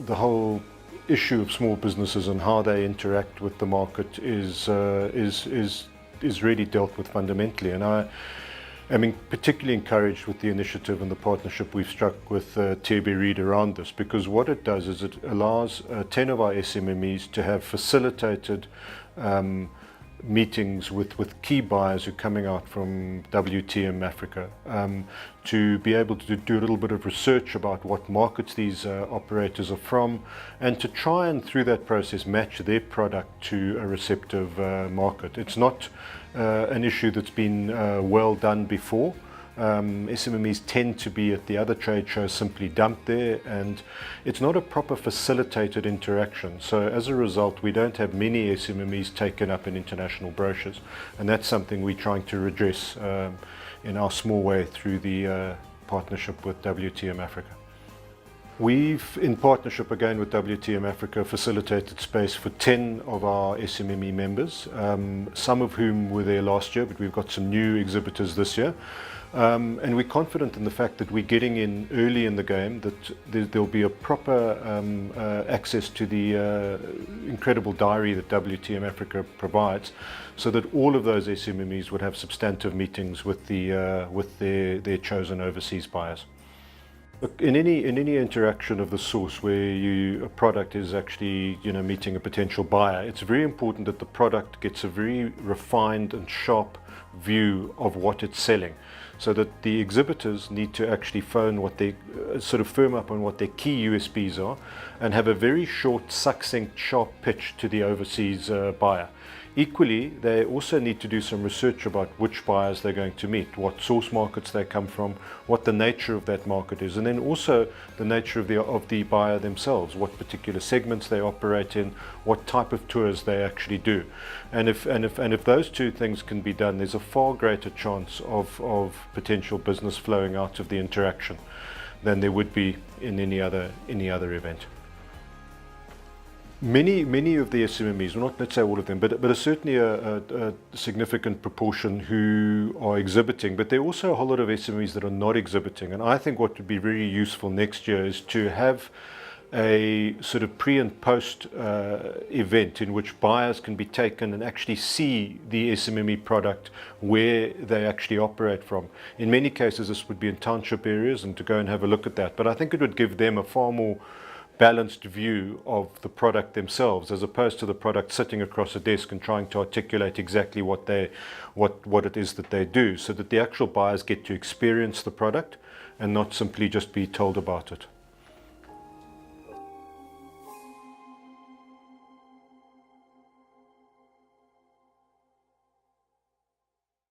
the whole issue of small businesses and how they interact with the market is really dealt with fundamentally. And I am particularly encouraged with the initiative and the partnership we've struck with TB Reid around this, because what it does is it allows 10 of our SMMEs to have facilitated meetings with key buyers who are coming out from WTM Africa, to be able to do a little bit of research about what markets these operators are from, and to try and through that process match their product to a receptive market. It's not an issue that's been well done before. SMMEs tend to be at the other trade shows simply dumped there, and it's not a proper facilitated interaction. So as a result, we don't have many SMMEs taken up in international brochures, and that's something we're trying to redress in our small way through the partnership with WTM Africa. We've, in partnership again with WTM Africa, facilitated space for 10 of our SMME members, some of whom were there last year, but we've got some new exhibitors this year. And we're confident in the fact that we're getting in early in the game, that there'll be a proper access to the incredible diary that WTM Africa provides, so that all of those SMMEs would have substantive meetings with their chosen overseas buyers. Look, in any interaction of the source where a product is actually meeting a potential buyer, it's very important that the product gets a very refined and sharp view of what it's selling, so that the exhibitors need to actually phone what they sort of firm up on what their key USPs are, and have a very short, succinct, sharp pitch to the overseas buyer. Equally, they also need to do some research about which buyers they're going to meet, what source markets they come from, what the nature of that market is, and then also the nature of the buyer themselves, what particular segments they operate in, what type of tours they actually do. And if those two things can be done, there's a far greater chance of potential business flowing out of the interaction than there would be in any other event. Many of the SMMEs, well, not let's say all of them, but certainly a significant proportion who are exhibiting, but there are also a whole lot of SMMEs that are not exhibiting. And I think what would be very useful next year is to have a sort of pre and post event in which buyers can be taken and actually see the SMME product where they actually operate from. In many cases this would be in township areas, and to go and have a look at that, but I think it would give them a far more balanced view of the product themselves, as opposed to the product sitting across a desk and trying to articulate exactly what it is that they do, so that the actual buyers get to experience the product and not simply just be told about it.